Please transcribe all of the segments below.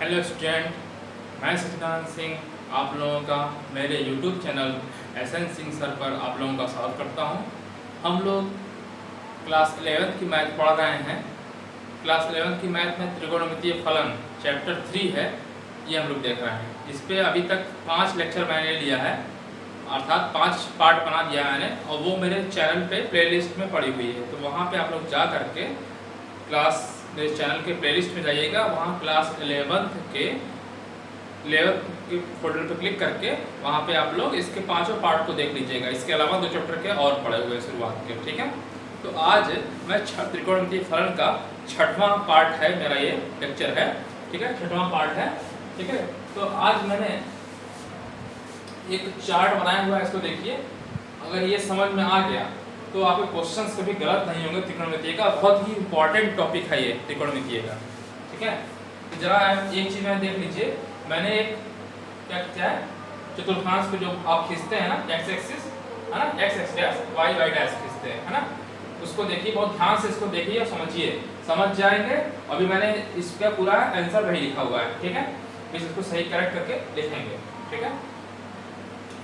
Hello student, मैं सचिदानंद सिंह आप लोगों का मेरे YouTube channel SN Singh sir पर आप लोगों का स्वागत करता हूं। हम लोग क्लास 11 की मैथ पढ़ रहे हैं। क्लास 11 की मैथ में त्रिकोणमितीय फलन चैप्टर 3 है, ये हम लोग देख रहे हैं। इस पर अभी तक 5 लेक्चर मैंने लिया है, अर्थात 5 पार्ट बना दिया है मैंने, और वो मेरे चैनल पे प्लेलिस्ट में पड़ी हुई है। तो वहाँ पे आप लोग जा करके मेरे चैनल के प्लेलिस्ट में जाइएगा, वहाँ क्लास 11 के फोल्डर पर क्लिक करके वहाँ पे आप लोग इसके 5 पार्ट को देख लीजिएगा। इसके अलावा 2 चैप्टर के और पढ़े हुए शुरुआत के, ठीक है। तो आज मैं त्रिकोणमितीय फलन का 6वां पार्ट है, मेरा ये लेक्चर है, ठीक है, 6वां पार्ट है, ठीक है। तो आज मैंने एक चार्ट बनाया हुआ है, इसको देखिए। अगर ये समझ में आ गया तो आपके क्वेश्चंस कभी गलत नहीं होंगे। त्रिकोणमितीय का बहुत ही इंपॉर्टेंट टॉपिक है ये त्रिकोणमितीय का, ठीक है। तो जरा एक चीज में देख लीजिए, मैंने एक क्या है चतुर्थांश को जो आप खींचते हैं ना, एक्स एक्सिस है ना, x x dash y y dash खींचते हैं, है ना, उसको देखिए, बहुत ध्यान से इसको देखिए और समझिए, समझ जाएंगे। अभी मैंने इसका पूरा आंसर वही लिखा हुआ है, ठीक है, फिर इसको सही करेक्ट करके लिखेंगे, ठीक है।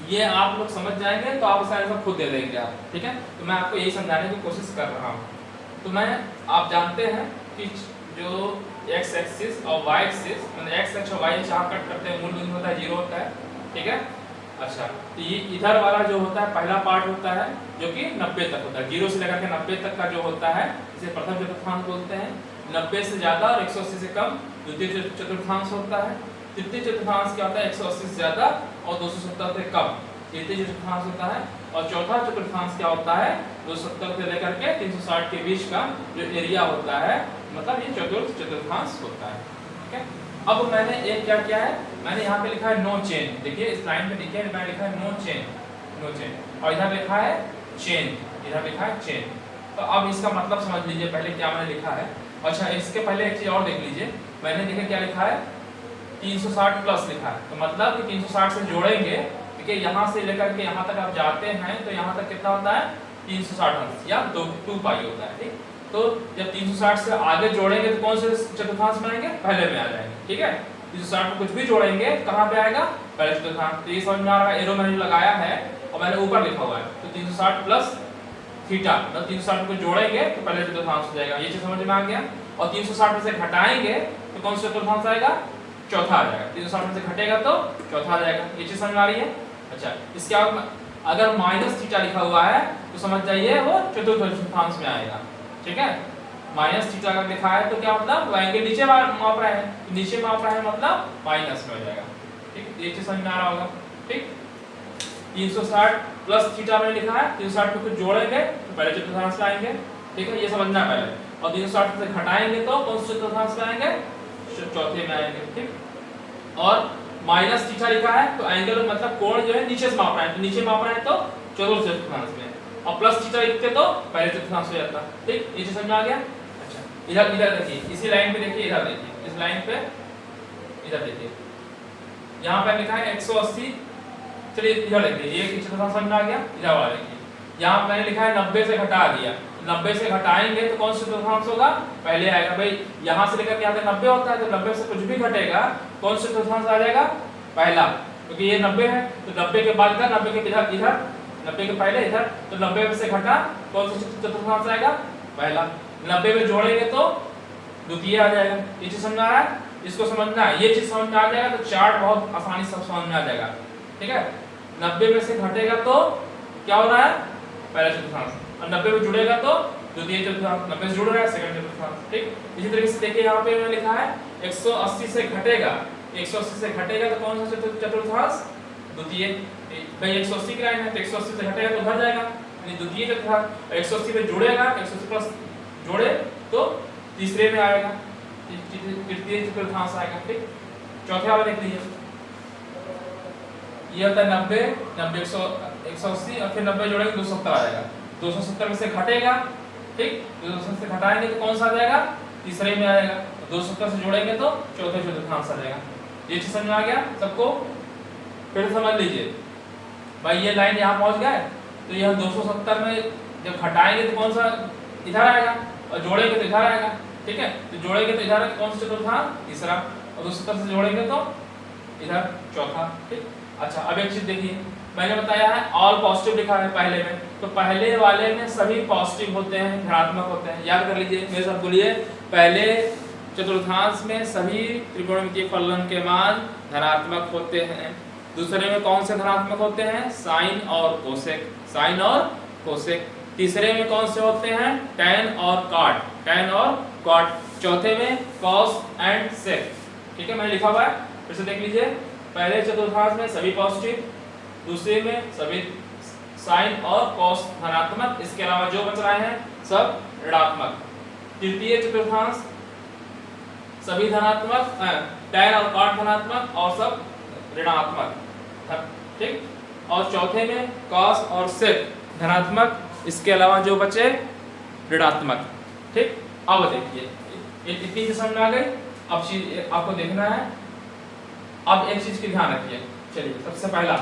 ये आप लोग समझ जाएंगे तो आप उसका आंसर खुद दे देंगे आप, ठीक है। तो मैं आपको यही समझाने की कोशिश कर रहा हूँ। तो आप जानते हैं कि जो एक्स एक्सिस और वाई एक्सिस, मतलब एक्स एक्स और वाई एक्स जहाँ कट करते हैं, मूल बिंदु होता है 0 होता है, ठीक है। अच्छा, तो ये इधर वाला जो होता है पहला पार्ट होता है जो कि 90 तक होता है, 0 से लेकर के 90 तक का जो होता है इसे प्रथम चतुर्थांश बोलते हैं। 90 से ज़्यादा और 180 से कम द्वितीय चतुर्थांश होता है। तृतीय चतुर्थांश क्या होता है, 180 से ज़्यादा और 270 से कम तृतीय चतुर्थांश होता है। और चौथा चतुर्थांश क्या होता है, 270 से लेकर के 360 के बीच का जो एरिया होता है, मतलब ये चतुर्थ चतुर्थांश होता है, ठीक है। अब मैंने एक क्या किया है, मैंने यहाँ पे लिखा है नो चेन। देखिए इस लाइन पे देखिए, मैंने लिखा है नो चेन, नो चेन, और इधर लिखा है चेन, इधर लिखा है चेन। तो अब इसका मतलब समझ लीजिए पहले क्या मैंने लिखा है। अच्छा, इसके पहले एक चीज और देख लीजिए, मैंने देखिए क्या लिखा है, 360 प्लस लिखा है। तो मतलब कि 360 से जोड़ेंगे, ठीक है, यहाँ से लेकर के यहाँ तक आप जाते हैं तो यहाँ तक कितना होता है, 360 अंश या 2 पाई होता है, ठीक। तो जब 360 से आगे जोड़ेंगे तो कौन से चतुर्थांश में आएंगे, पहले में आ जाएंगे, ठीक है। 360 में कुछ भी जोड़ेंगे तो कहाँ पे आएगा, पहले चतुर्थांश। तो ये समझ में आ रहा है, एरो मैंने लगाया है और मैंने ऊपर लिखा हुआ है। तो 360 प्लस थीटा, मतलब 360 को जोड़ेंगे तो पहले चतुर्थांश हो जाएगा, ये चीज समझ में आ गया। और 360 में से घटाएंगे तो कौन सा चतुर्थांश आएगा, चौथा आ जाएगा। 360 में से घटेगा तो चौथा आ जाएगा, ये चीज समझ में आ रही है। अच्छा, इसके बाद अगर माइनस थीटा लिखा हुआ है तो समझ जाइए वो चतुर्थ चतुर्थांश में आएगा, ठीक है। माइनस थीटा अगर लिखा है तो क्या मतलब, एंगल नीचे माप रहे हैं, तो नीचे माप रहे हैं मतलब माइनस में हो जाएगा, ठीक। ये चीज समझ में आ रहा होगा, ठीक। 360 प्लस थीटा में लिखा है, 360 को कुछ जोड़ेंगे तो पहले चतुर्थांश में आएंगे, ठीक है, ये समझना है पहले। और 360 से घटाएंगे तो कौन से चतुर्थांश में आएंगे, चौथे में आएंगे, ठीक। और माइनस थीटा लिखा है तो एंगल मतलब कोण जो है नीचे से माप रहे हैं, तो नीचे माप रहे हैं तो चतुर्थ चतुर्थांश में, और प्लस थीटा लिखते तो पहले चतुर्थांश हो जाता, ठीक। ये चीज समझ में आ गया। अच्छा, इधर देखिए, इसी लाइन पे देखिए, इधर देखिए, इस लाइन पे इधर देखिए, यहाँ पे लिखा है 180। चलिए इधर देखिए, ये चतुर्थांश समझ में आ गया। इधर वाला देखिए, यहाँ मैंने लिखा है 90 से घटा दिया, 90 से घटाएंगे तो कौन सा चतुर्थांश होगा, पहले आएगा। भाई यहाँ से लेकर यहाँ तक 90 होता है, तो 90 से कुछ भी घटेगा कौन सा चतुर्थांश आ जाएगा, पहला, क्योंकि ये 90 है। तो 90 के बाद इधर, 90 के इधर, 90 के पहले इधर, तो 90 में से घटा कौन सा चतुर्थांश आएगा, पहला। 90 में जोड़ेंगे तो द्वितीय आ जाएगा। ये चीज समझ में आ रहा है, इसको समझना है, ये चीज समझ में आ जाएगा तो चार्ट बहुत आसानी से समझ में आ जाएगा, ठीक है। 90 में से घटेगा तो क्या हो रहा है, पहला चतुर्थांश, और 90 में जुड़ेगा तो द्वितीय चतुर्थांश, 90 से जुड़ रहा है सेकंड चतुर्थांश, ठीक। इसी तरीके से देखिए, यहाँ पे मैंने लिखा है 180 से घटेगा, 180 से घटेगा तो कौन सा चतुर्थांश, द्वितीय। भाई 180 की लाइन है तो 180 से घटेगा तो उधर जाएगा, यानी द्वितीय चतुर्थांश। 180 में जुड़ेगा, 180 प्लस जोड़े तो तीसरे में आएगा, तृतीय चतुर्थांश आएगा, ठीक। चौथे वाला देख लीजिए, ये होता है 90, 180 और फिर 90 जोड़ेंगे 270 आ जाएगा। 270 में से घटेगा, ठीक, 270 से घटाएंगे तो कौन सा आ जाएगा, तीसरे में आएगा। 270 से जोड़ेंगे तो चौथे चतुर्थांश आ जाएगा। ये चीज समझ में आ गया सबको, फिर समझ लीजिए। भाई ये लाइन यहाँ पहुंच गए तो यह 270 में जब घटाएंगे तो कौन सा इधर आएगा, और जोड़ेंगे तो इधर आएगा, ठीक है। तो जोड़ेंगे तो इधर कौन सा चतुर्थांश, तीसरा। और दूसरी तरफ से जोड़ेंगे तो इधर चौथा। ठीक, अच्छा अब एक चीज देखिए, मैंने बताया है ऑल पॉजिटिव लिखा है पहले में, तो पहले वाले में सभी पॉजिटिव होते हैं, धनात्मक होते हैं। याद कर लीजिए, मेरे साथ बोलिए, पहले चतुर्थांश में सभी त्रिकोणमितीय फलन के मान धनात्मक होते हैं। दूसरे में कौन से धनात्मक होते हैं? साइन और कोसेक, साइन और कोसेक। तीसरे में कौन से होते हैं? टैन और कॉट, टैन और कॉट। चौथे में कॉस एंड सेक। ठीक है, मैंने लिखा हुआ है, फिर से देख लीजिए। पहले चतुर्थांश में सभी पॉजिटिव, दूसरे में सभी साइन और कॉस धनात्मक, इसके अलावा जो बच रहे हैं सब ऋणात्मक। तृतीय चतुर्थांश सभी धनात्मक, टैन और कॉट धनात्मक और सब ऋणात्मक। ठीक, और चौथे में कॉस और सेक धनात्मक, इसके अलावा जो बचे ऋणात्मक। ठीक, अब देखिए ये इतनी चीज समझ में आ गई। अब चीज आपको देखना है, अब एक चीज की ध्यान रखिए। चलिए सबसे पहला,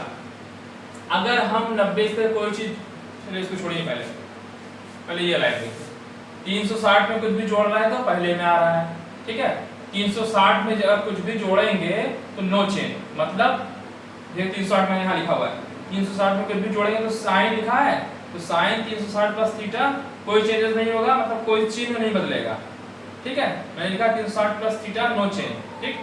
अगर हम 90 से कोई चीज, चलिए इसको छोड़िए, पहले ये लाइन देखिए। 360 में कुछ भी जोड़ रहा है तो पहले में आ रहा है। ठीक है, 360 में अगर कुछ भी जोड़ेंगे तो नो चेंज, मतलब ये 360 में यहाँ लिखा हुआ है, 360 में कुछ भी जोड़ेंगे तो साइन लिखा है, तो साइन 360 प्लस थीटा, कोई चेंजेस नहीं होगा, मतलब कोई चिन्ह नहीं बदलेगा। ठीक है, मैंने लिखा 360 प्लस थीटा नो चेंज। ठीक,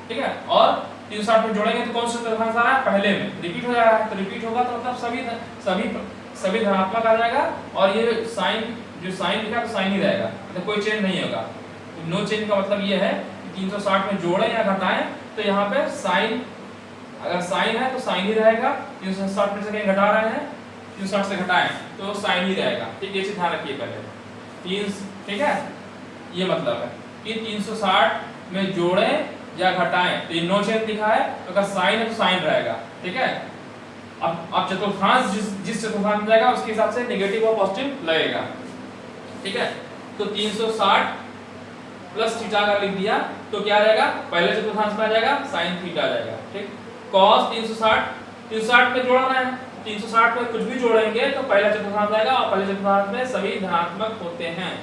ठीक है, और 360 में जोड़ेंगे तो कौन सा चतुर्थांश आ रहा है? पहले में रिपीट हो जा रहा है, तो रिपीट होगा तो मतलब सभी धनात्मक आ जाएगा, और ये साइन, जो साइन लिखा तो साइन ही रहेगा, मतलब कोई चेंज नहीं होगा। तो नो चेंज का मतलब ये है कि 360 में जोड़ें या घटाएं तो यहाँ पे साइन, अगर साइन है तो साइन ही रहेगा। 360 में से कहीं घटा रहे हैं, 360 से घटाएं तो साइन ही रहेगा। ठीक, ये चीज ध्यान रखिए पहले। ठीक है, ये मतलब है कि 360 में जोड़ें या घटाएं तो ये नो चेंज लिखा है, तो अगर साइन है तो साइन रहेगा। ठीक है, अब चतुर्थांश जिस चतुर्थांश में जाएगा उसके हिसाब से नेगेटिव और पॉजिटिव लगेगा। ठीक है, तो 360 प्लस थीटा अगर लिख दिया तो क्या आ जाएगा? पहले चतुर्थांश में आ जाएगा साइन थीटा आ जाएगा। ठीक, cos 360 में जोड़ रहे हैं, 360 में कुछ भी जोड़ेंगे तो पहला चतुर्थांश आएगा, और पहले चतुर्थांश में सभी धनात्मक होते हैं।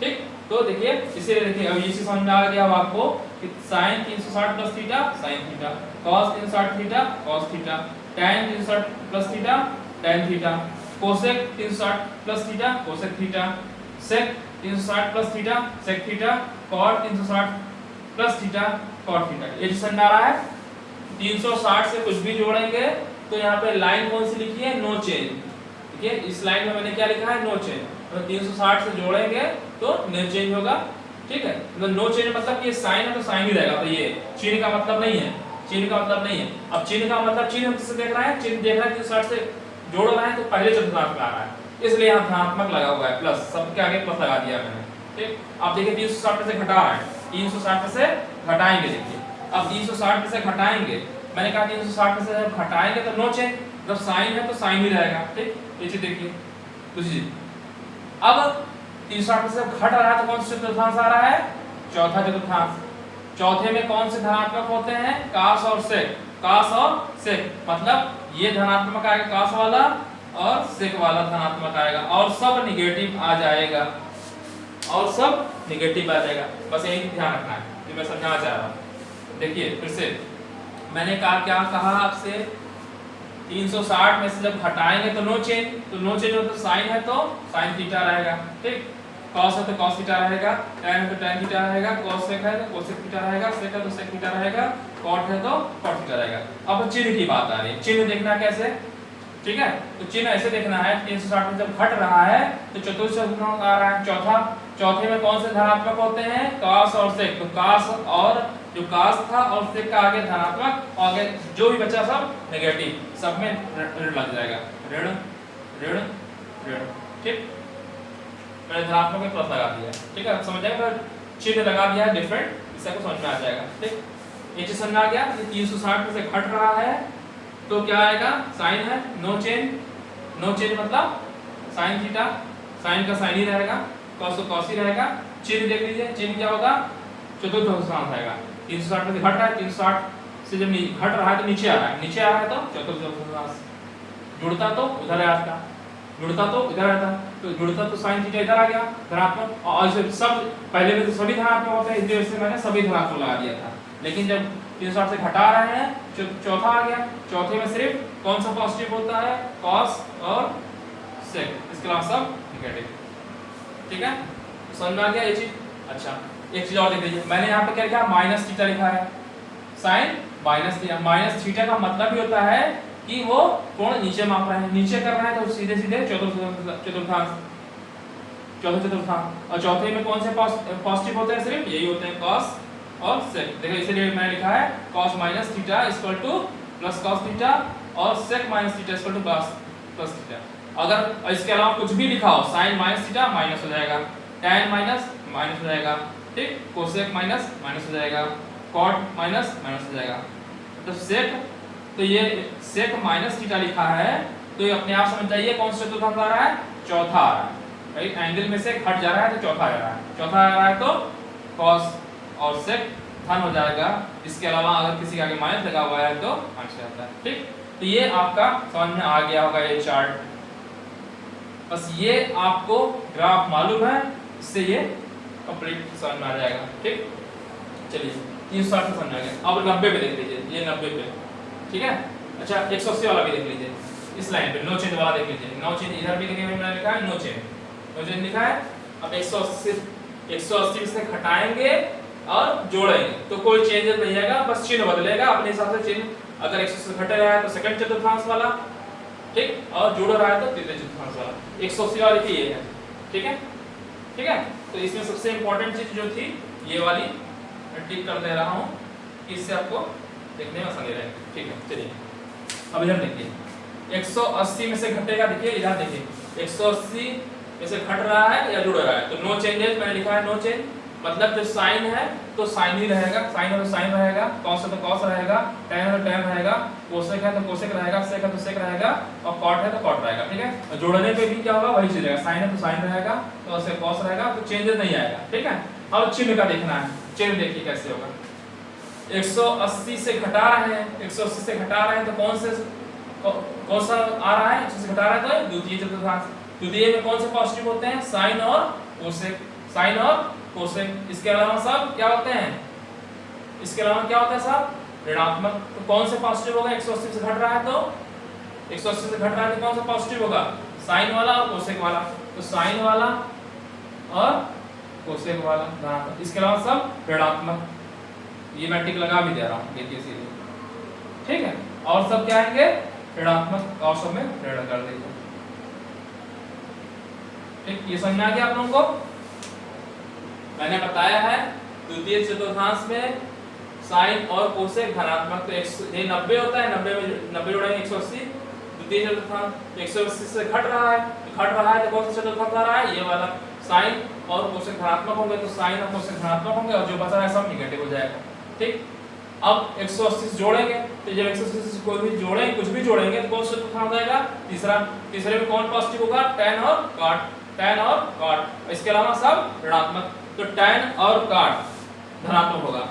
ठीक, तो देखिए इसे देखिए, अब इसी समझ में आ गया अब आपको कि sin 360 plus theta sin theta, cos 360 theta cos theta, tan 360 plus theta tan theta, cosec 360 plus theta cosec theta, sec 360 plus theta sec theta, cot 360 plus theta cot theta. ये जो समझ में आ रहा है, 360 से कुछ भी जोड़ेंगे तो यहाँ पे लाइन कौन सी लिखी है? No change. ठीक है, इस लाइन में मैंने क्या लिखा है? No change. तो 360 से जोड़ेंगे तो नो चेंज होगा। ठीक है, तो नो चेंज मतलब कि साइन है तो साइन ही रहेगा, तो ये चिन्ह का मतलब नहीं है, चिन्ह का मतलब नहीं है। अब चिन्ह का मतलब, चिन्ह हम किससे देख रहे हैं? चिन्ह देख रहे हैं 360 से जोड़ रहे हैं तो पहले चतुर्थांश में आ रहा है, इसलिए यहाँ धनात्मक लगा हुआ है, प्लस, सबके आगे प्लस लगा दिया मैंने। ठीक, अब देखिए 360 से घटा रहे हैं, 360 से घटाएंगे। देखिए अब 360 से घटाएंगे, मैंने कहा 360 से जब घटाएंगे तो नो चेंज, जब साइन है तो साइन ही रहेगा। ठीक, ये चीज देखिए दूसरी चीज। अब 360 से घट रहा है तो कौन सा चतुर्थांश आ रहा है? चौथा चतुर्थांस। चौथे में कौन से धनात्मक होते हैं? कास और सेक, कास और सेक, मतलब ये धनात्मक आएगा कास वाला और सेक वाला धनात्मक आएगा, और सब निगेटिव आ जाएगा, और सब निगेटिव आ जाएगा। बस यही ध्यान रखना है जो मैं समझाना चाह रहा हूँ। देखिए फिर से मैंने कहा, क्या कहा आपसे? 360 में से जब घटाएंगे तो नो चेंज, तो नो चेंज मतलब साइन है तो साइन थीटा रहेगा। ठीक, cos है तो cos थीटा रहेगा, tan है तो tan थीटा रहेगा, cos sec है तो cos sec थीटा रहेगा, sec है तो sec थीटा रहेगा, cot है तो cot थीटा रहेगा। अब चिन्ह की बात आ रही है, चिन्ह देखना कैसे? ठीक है, तो चिन्ह ऐसे देखना है, 360 में जब घट रहा है तो चतुर्थ चतुर्थांश आ रहा है चौथा, चौथे में कौन से धनात्मक होते हैं? cos और sec, तो cos और जो cos था और sec का आगे धनात्मक, और आगे जो भी बचा सब नेगेटिव, सब में ऋण लग जाएगा, ऋण ऋण ऋण। ठीक, मैंने धनात्मक में प्लस लगा दिया। ठीक है, समझ जाएगा, चिन्ह लगा दिया है डिफरेंट, इससे आपको समझ में आ जाएगा। ठीक, ये चीज समझ में आ गया कि 360 में से घट रहा है तो क्या आएगा? साइन है, नो चेंज, नो चेंज मतलब साइन थीटा, साइन का साइन ही रहेगा, cos तो cos ही रहेगा। चिन्ह देख लीजिए, चिन्ह क्या होगा? चतुर्थ चतुर्थांश आएगा। 360 में से घट रहा है, 360 से जब घट रहा है तो नीचे आ रहा है, नीचे आ रहा है तो चतुर्थ चतुर्थांश, जुड़ता तो उधर आता, जुड़ता तो इधर आता, तो जुड़ता तो साइन थीटा इधर आ गया धनात्मक, और सब पहले में तो सभी धनात्मक होते हैं, इसलिए मैंने सभी धनात्मक लगा दिया था। लेकिन जब 360 से घटा रहे हैं चौथा आ गया, चौथे में सिर्फ कौन सा पॉजिटिव होता है, कॉस और सेक, इसके अलावा सब नेगेटिव। ठीक है, समझ में आ गया ये चीज। अच्छा एक चीज और देख लीजिए, मैंने यहाँ पे क्या लिखा, माइनस थीटा लिखा है, sine minus theta. Minus theta का मतलब ही होता है कि वो कोण नीचे माप रहे हैं, नीचे कर रहे हैं तो सीधे सीधे चतुर्थांश, चौथे चतुर्थांश। और चौथे में कौन से पॉजिटिव होते हैं, सिर्फ यही होते हैं, कॉस और सेक। देखो इसीलिए मैंने लिखा है cos minus theta equal two plus cos theta और sec minus theta equal two plus theta. अगर इसके अलावा कुछ भी लिखा हो, sin माइनस थीटा माइनस हो जाएगा, tan माइनस माइनस हो जाएगा, ठीक, cosec माइनस माइनस हो जाएगा, cot माइनस माइनस हो जाएगा। तो sec, तो ये sec माइनस थीटा लिखा है तो ये अपने आप समझ जाइए कौन सा चतुर्थांश आ रहा है, चौथा आ रहा है। राइट, एंगल में से हट जा रहा है तो चौथा आ जा रहा है, चौथा आ रहा है तो cos और sec धन हो जाएगा। इसके अलावा अगर किसी के आगे माइनस लगा हुआ है तो आंसर आता है। ठीक, तो ये आपका समझ में आ गया होगा ये चार्ट। बस ये आपको ग्राफ मालूम है, इससे ये कंप्लीट समझ में आ जाएगा। ठीक, चलिए 360 से समझ आ गया। अब 90 पे देख लीजिए, ये 90 पे, ठीक है। अच्छा 180 वाला भी देख लीजिए, इस लाइन पे नो चेंज वाला देख लीजिए। नो चेंज इधर भी देखिए मैंने लिखा है नो चेंज लिखा है। अब 180 से घटाएंगे और जोड़ेंगे तो कोई चेंजेस नहीं आएगा, बस चिन्ह बदलेगा अपने हिसाब से चिन्ह। अगर 180 से घट रहा है तो सेकंड चतुर्थांश वाला, ठीक, और जुड़ रहा है तो तृतीय चतुर्थांश वाला। 180 वाला देखिए ये है, ठीक है, ठीक है। तो इसमें सबसे इंपॉर्टेंट चीज जो थी ये वाली मैं टिक कर दे रहा हूँ, इससे आपको देखने में आसानी रहेगी। ठीक है, चलिए अब इधर देखिए 180 में से घटेगा, देखिए इधर देखिए 180 में से घट रहा है या जुड़ रहा है तो नो चेंजेस मैंने लिखा है, नो चेंज। मतलब जो साइन है तो साइन ही रहेगा, साइन है तो साइन रहेगा, कॉस है तो कॉस रहेगा, tan है तो tan रहेगा, कोसेक है तो कोसेक रहेगा, सेक है तो सेक रहेगा और कॉट है तो कॉट रहेगा। ठीक है, और जोड़ने पे भी क्या होगा, वही चीज रहेगा, साइन है तो साइन रहेगा, कॉस है कॉस रहेगा, तो चेंजेस नहीं आएगा। ठीक है, अब चिन्ह का देखना है, चिन्ह देखिए कैसे होगा। 180 से घटा रहे हैं, 180 से घटा रहे हैं तो कौन सा आ रहा है, 180 से घटा रहा है तो द्वितीय चतुर्थांश। द्वितीय में कौन से पॉजिटिव होते हैं, साइन और कोसेक, साइन और कोसेक। इसके अलावा सब क्या होते हैं, इसके अलावा क्या होता है सब ऋणात्मक। तो कौन से पॉजिटिव होगा, 180 से घट रहा है तो 180 से घट रहा है तो कौन सा पॉजिटिव होगा, साइन वाला और कोसेक वाला। तो साइन वाला और कोसेक वाला धनात्मक, इसके अलावा सब ऋणात्मक। ये मैं टिक लगा भी दे रहा हूँ, देखिए सीधे, ठीक है। और सब क्या आएंगे ऋणात्मक, और सब में ऋण कर देंगे। ठीक, ये समझ में आ गया आप लोगों को। मैंने बताया है द्वितीय चतुर्थांश में साइन और कोसेक धनात्मक, तो ये 90 होता है, 90 में 90 जोड़ेंगे 180। द्वितीय चतुर्थांश 180 से घट रहा है तो कौन सा चतुर्थांश आ रहा है, ये वाला। साइन और कोसेक धनात्मक होंगे तो साइन और कोसेक धनात्मक होंगे और जो बचा है सब नेगेटिव हो जाएगा। ठीक, अब 180 से जोड़ेंगे तो जब 180 से कोई भी जोड़ेंगे, कुछ भी जोड़ेंगे तो कौन सा चतुर्थांश आएगा, तीसरा। तीसरे में कौन पॉजिटिव होगा, tan और cot, tan और cot। इसके अलावा सब ऋणात्मक, तो tan और cot धनात्मक होगा।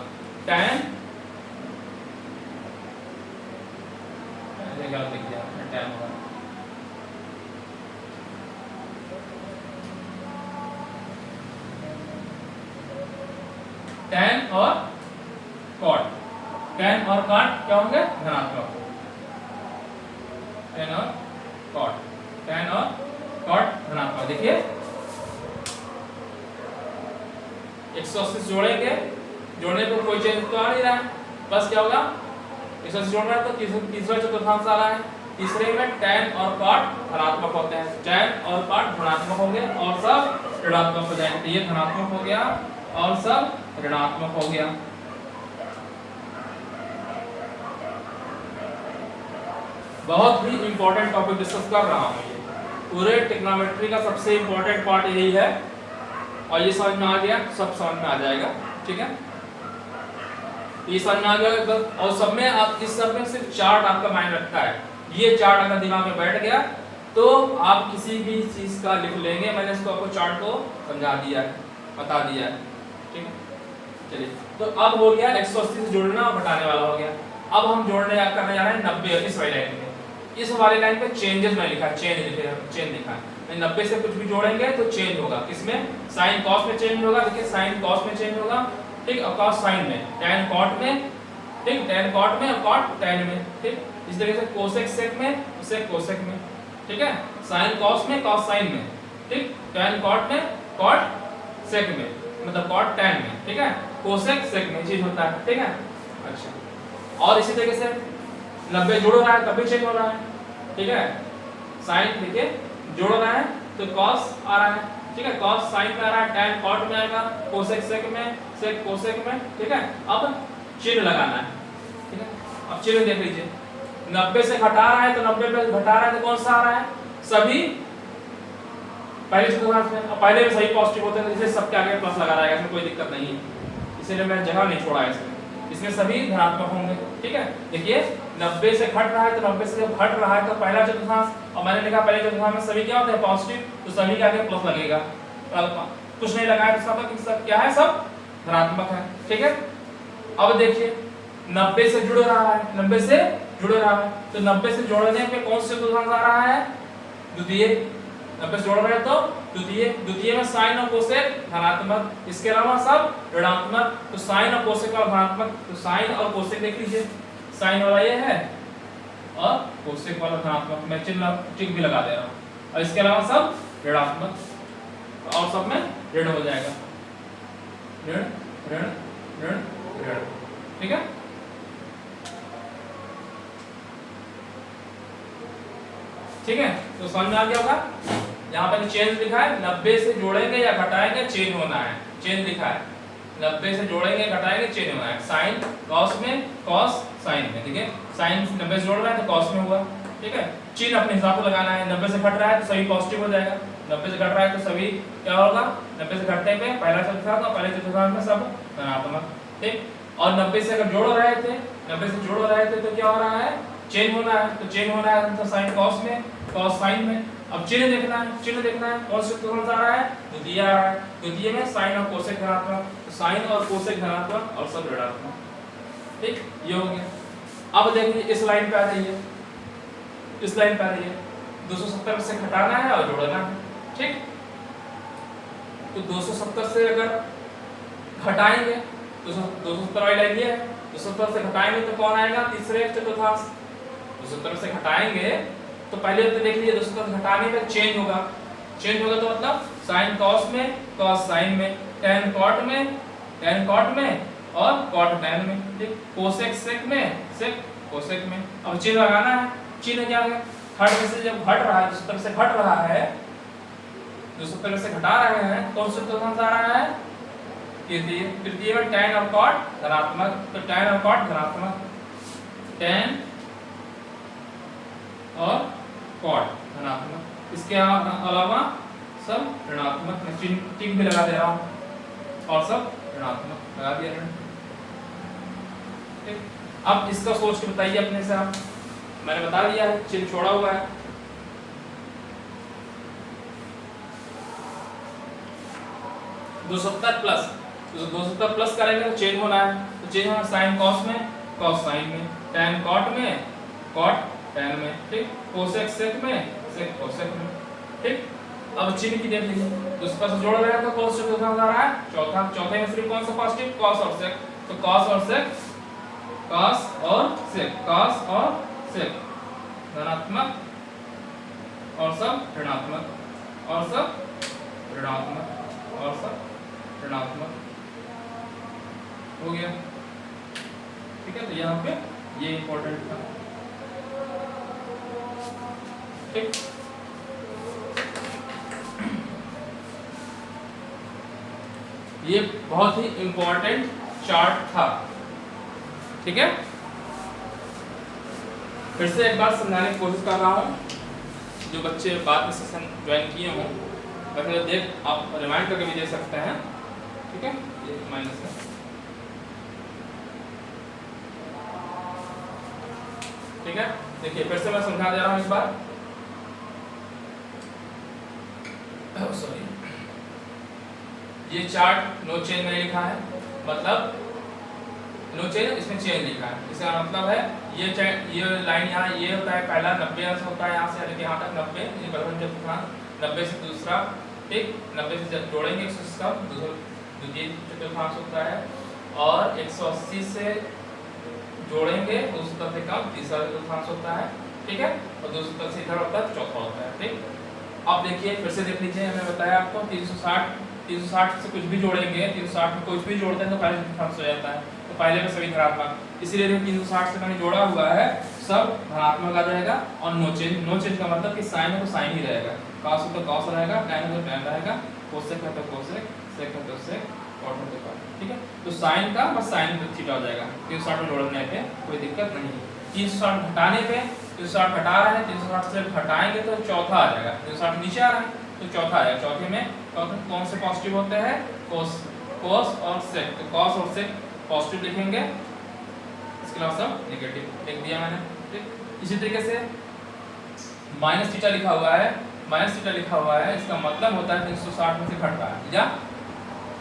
tan गलत लिख दिया, tan होगा। tan और cot, tan और cot क्या होंगे, धनात्मक। tan और cot, tan और cot धनात्मक। देखिए 180 जोड़ेंगे, जोड़ने पर कोई चेंज तो आ नहीं रहा है, बस क्या होगा 180 जोड़ रहा है तो तीसरा चतुर्थांश आ रहा है। तीसरे में tan और cot धनात्मक होते हैं, tan और cot धनात्मक होंगे और सब ऋणात्मक हो जाएंगे। ये धनात्मक हो गया और सब ऋणात्मक हो गया। बहुत ही इंपॉर्टेंट टॉपिक डिस्कस कर रहा हूँ, ये पूरे ट्रिग्नोमेट्री का सबसे इंपॉर्टेंट पार्ट यही है। और ये समझ में आ गया, सब समझ में आ जाएगा। ठीक है, ये समझ में आ गया। और सब में आप इस सब में सिर्फ चार्ट आपका माइंड रखता है, ये चार्ट अगर दिमाग में बैठ गया तो आप किसी भी चीज का लिख लेंगे। मैंने इसको आपको चार्ट को समझा दिया है, बता दिया है। ठीक है, चलिए तो अब हो गया 180 से जोड़ना और घटाने वाला हो गया। अब हम जोड़ने करने जा रहे हैं 90 इस वाली लाइन में। इस वाली लाइन पे चेंजेस में लिखा है, चेंज लिखा है। 90 से कुछ भी जोड़ेंगे तो चेंज होगा, किसमें, साइन कॉस में चेंज होगा। देखिए साइन कॉस में चेंज होगा, ठीक, और कॉस साइन में, tan कॉट में, ठीक, tan कॉट में और कॉट tan में, ठीक। इस तरीके से कोसेक सेक में, सेक कोसेक में, ठीक है, साइन कॉस में, कॉस साइन में, ठीक, tan कॉट में, कॉट सेक में, मतलब कॉट tan में, ठीक है, कोसेक सेक में चेंज होता है, ठीक है। अच्छा, और इसी तरीके से 90 जोड़ रहा है तब भी चेंज हो रहा है, ठीक है, साइन देखिए जोड़ रहा है तो कॉस आ रहा है, ठीक है, कॉस साइन में आ रहा है, tan कॉट में आएगा, कोसेक सेक में, सेक कोसेक में, ठीक है। अब चिन्ह लगाना है, ठीक है, अब चिन्ह देख लीजिए, 90 से घटा रहा है तो 90 पे घटा रहा है तो कौन सा आ रहा है, सभी पहले चतुर्थांश में, और पहले में सही पॉजिटिव होते हैं तो इसे सबके आगे प्लस लगा रहेगा, इसमें कोई दिक्कत नहीं है, इसीलिए मैं जगह नहीं छोड़ा है इसमें सभी धनात्मक होंगे, ठीक है। देखिए 90 से घट रहा है तो 90 से जब घट रहा है तो पहला चतुर्थांश, और मैंने लिखा पहले चतुर्थांश में सभी क्या होते हैं पॉजिटिव, तो सभी के आगे प्लस लगेगा, कुछ नहीं लगाया तो सब क्या है, सब धनात्मक है, ठीक है। अब देखिए 90 से जुड़ रहा है, 90 से जुड़ रहा है तो 90 से जोड़ने पे कौन से चतुर्थांश आ रहा है, द्वितीय, 90 से जोड़ रहे हैं तो द्वितीय, द्वितीय में साइन और कोसेक धनात्मक, इसके अलावा सब ऋणात्मक, तो साइन और कोसेक वाला धनात्मक, तो साइन और कोसेक देख लीजिए, साइन वाला ये है और कोसेक वाला धनात्मक, मैं चिन्ह टिक भी लगा दे रहा हूं, और इसके अलावा सब ऋणात्मक, और सब में ऋण हो जाएगा, ऋण ऋण ऋण ऋण, ठीक है। ठीक है, तो समझ में आ गया होगा, यहाँ पर चेंज लिखा है, 90 से जोड़ेंगे या घटाएंगे चेंज होना है, चेंज लिखा है 90 से जोड़ेंगे घटाएंगे चेंज होना है, साइन कॉस में, कॉस साइन में, ठीक है, साइन 90 से जोड़ रहा है तो कॉस में हुआ, ठीक है, चिन्ह अपने हिसाब से लगाना है, 90 से घट रहा है तो सभी पॉजिटिव हो जाएगा, 90 से घट रहा है तो सभी क्या होगा, 90 से घटने पे पहला चतुर्थांश और पहले चतुर्थांश में सब धनात्मक, ठीक, और 90 से अगर जोड़ रहे थे, 90 से जोड़ रहे थे तो क्या हो रहा है, चेंज होना है, तो चेंज होना है तो साइन कॉस में, कॉस साइन में, अब चिन्ह देखना है, चिन्ह देखना है कौन से कौन सा आ रहा है, द्वितीय आ रहा है, द्वितीय में साइन और कोसेक धनात्मक, तो साइन और कोसेक धनात्मक और सब ऋणात्मक, ठीक, ये हो गया। अब देखिए इस लाइन पे आ जाइए, इस लाइन पे आ जाइए, 270 से घटाना है और जोड़ना है, ठीक, तो 270 से अगर घटाएंगे तो 270 वाली लाइन ये है, 270 से घटाएंगे तो कौन आएगा, तीसरे चतुर्थांश, 270 से घटाएंगे तो पहले तो देख लीजिए 270 घटाने पे चेंज होगा, चेंज होगा तो मतलब साइन कॉस में, कॉस साइन में, tan कॉट में, tan कॉट में और कॉट tan में, ठीक, कोसेक सेक में, सेक कोसेक में। अब चिन्ह लगाना है, चिन्ह क्या है, घट में से जब घट रहा है 270 से घट रहा है, 270 से घटा रहे हैं कौन सा चतुर्थांश आ रहा है, तृतीय, तृतीय में tan और कॉट धनात्मक, तो tan और कॉट धनात्मक, tan और कॉट धनात्मक, इसके अलावा सब ऋणात्मक, मैं चिन्ह टिक भी लगा दे रहा हूं, और सब ऋणात्मक लगा दिया ऋण, ठीक। अब इसका सोच के बताइए अपने से आप, मैंने बता दिया है चिन्ह छोड़ा हुआ है, दो 270 प्लस करेंगे तो चेंज होना है, तो चेंज होना साइन कॉस में, कॉस साइन में, tan कॉट में, कॉट tan में, ठीक, कोसेक सेक में, सेक कोसेक में, ठीक। अब चिन्ह की देख लीजिए, तो उसका से जोड़ रहे हैं तो कौन सा चतुर्थांश आ रहा है, चौथा, चौथे में सिर्फ कौन सा पॉजिटिव, कॉस और सेक, तो कॉस और सेक, कॉस और सेक, कॉस और सेक धनात्मक और सब ऋणात्मक, और सब ऋणात्मक, और सब ऋणात्मक, हो गया, ठीक है। तो यहाँ पे ये इंपॉर्टेंट था, ठीक। ये बहुत ही इंपॉर्टेंट चार्ट था, ठीक है। फिर से एक बार समझाने की कोशिश कर रहा हूँ, जो बच्चे बाद में सेशन ज्वाइन किए हों वैसे देख आप रिमाइंड करके भी दे सकते हैं, ठीक है। ये माइनस है, ठीक है। देखिए फिर से मैं समझा दे रहा हूँ इस बार, सॉरी, ये चार्ट नो चेंज मैंने लिखा है, मतलब नो चेंज, इसमें चेंज लिखा है, इसका मतलब है ये लाइन यहाँ ये होता है, पहला 90 अंश होता है, यहाँ से लेके यहाँ तक 90, ये प्रथम चतुर्थांश, 90 से दूसरा, ठीक, 90 से जोड़ेंगे इसका द्वितीय चतुर्थांश होता है, और 180 से जोड़ेंगे तो उस तरफ से कम तीसरा चतुर्थांश होता है, ठीक है, और दूसरी तरफ से इधर होता है चौथा होता है, ठीक। अब देखिए फिर से देख लीजिए, मैंने बताया आपको 360 से कुछ भी जोड़ेंगे, 360 में कुछ भी जोड़ते हैं तो पहले चतुर्थांश हो जाता है, तो पहले में सभी धनात्मक, इसीलिए 360 से मैंने जोड़ा हुआ है सब धनात्मक आ जाएगा। और नो चेंज का मतलब कि साइन है तो साइन ही रहेगा, कॉस है तो कॉस रहेगा, tan है तो tan रहेगा, कोसेक है तो कोसेक, सेक है तो सेक, कॉट है तो कॉट, ठीक है। तो साइन का बस साइन थीटा हो जाएगा 360 में जोड़ने पे कोई दिक्कत नहीं। 360 घटाने पे 360 घटा रहे हैं, 360 से घटाएंगे तो चौथा आ जाएगा, 360 नीचे आ रहा है तो चौथा आएगा। चौथे में कौन से पॉजिटिव होते हैं, कोस और सेक, तो कॉस और सेक पॉजिटिव लिखेंगे, इसके अलावा सब नेगेटिव लिख दिया मैंने, ठीक। इसी तरीके से माइनस थीटा लिखा हुआ है, माइनस थीटा लिखा हुआ है, इसका मतलब होता है 360 में से घट रहा है,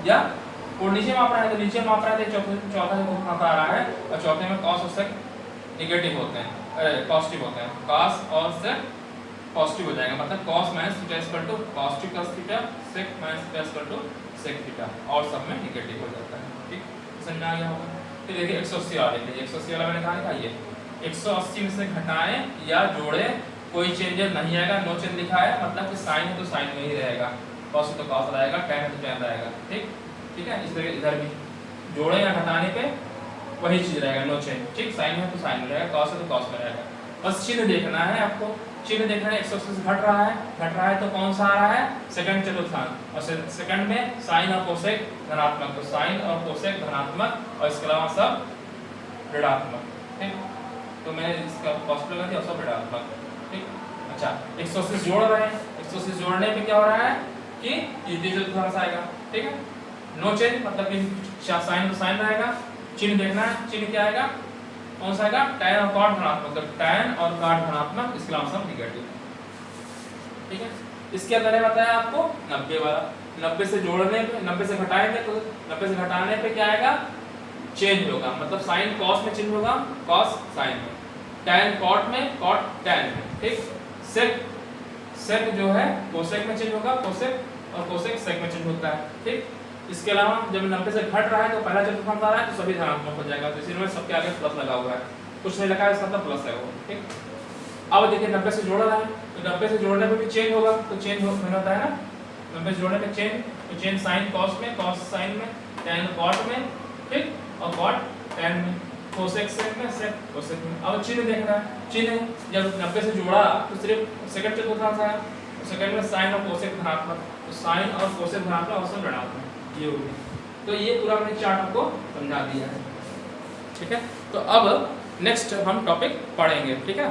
या और नीचे माप रहा है तो नीचे माप रहा है तो चौथा चतुर्थांश आ रहा है, और चौथे में कॉस और सेक नेगेटिव होते हैं, पॉजिटिव होते हैं, कॉस और सेक पॉजिटिव हो जाएगा, मतलब cos minus theta equal to positive cos theta, sec minus theta equal to sec theta, और सब में नेगेटिव हो जाता है, ठीक, समझ में आ गया होगा। फिर देखिए 180 वाला देखिए, 180 वाला मैंने कहा ये 180 में से घटाएं या जोड़ें कोई चेंजेस नहीं आएगा, नो चेंज लिखा है, मतलब कि साइन है तो साइन में ही रहेगा, cos है तो cos रहेगा, tan है तो tan रहेगा, ठीक, ठीक है। इस तरह इधर भी जोड़ें या घटाने पे वही चीज रहेगा, नो चेंज, ठीक, साइन है तो साइन में रहेगा, cos है तो cos में रहेगा, बस चिन्ह देखना है आपको, चिन्ह देखना है 180 से घट रहा है तो कौन सा आ रहा है, सेकंड चतुर्थांश, और सेकंड में साइन और कोसेक धनात्मक, तो साइन और कोसेक धनात्मक, और इसके अलावा सब ऋणात्मक, ठीक। तो मैंने इसका पॉजिटिव लगा दिया और सब ऋणात्मक, ठीक। अच्छा 180 से जोड़ रहे हैं, 180 से जोड़ने पे क्या हो रहा है कि तृतीय चतुर्थांश आएगा, ठीक है। नो चेंज मतलब कि साइन तो साइन रहेगा, चिन्ह देखना है, चिन्ह क्या आएगा, कौन सा आएगा, tan और cot धनात्मक, तो tan और cot धनात्मक, इसके अलावा सब नेगेटिव, ठीक है। इसके अंदर है बताया आपको 90 वाला, 90 से जोड़ने पे 90 से घटाएंगे तो 90 से घटाने पे क्या आएगा, चेंज होगा, मतलब साइन cos में चेंज होगा, cos साइन में, tan cot में, cot tan में, ठीक। sec जो है कोसेक में चेंज होगा, कोसेक और कोसेक सेक में चेंज होता है, ठीक। इसके अलावा जब 90 से घट रहा है तो पहला चतुर्थांश आ रहा है तो सभी धनात्मक हो जाएगा, तो इसीलिए सबके आगे प्लस लगा हुआ है, कुछ नहीं लिखा है इसका मतलब प्लस है वो, ठीक। अब देखिए 90 से जोड़ रहा है तो 90 से जोड़ने पे भी चेंज होगा, तो चेंज होता है ना, 90 से जोड़ने पे चेंज, तो चेंज साइन कॉस में, कॉस साइन में, tan कॉट में, ठीक, और कॉट tan में, कोसेक सेक में, सेक कोसेक में। अब चिन्ह देखना है, चिन्ह जब 90 से जोड़ा तो सिर्फ सेकंड चतुर्थांश आया, तो सेकंड में साइन और कोसेक धनात्मक, तो साइन और कोसेक धनात्मक और सब ऋणात्मक, ये हो गया। तो ये पूरा मैंने चार्ट आपको समझा दिया है, ठीक है। तो अब नेक्स्ट हम टॉपिक पढ़ेंगे, ठीक है।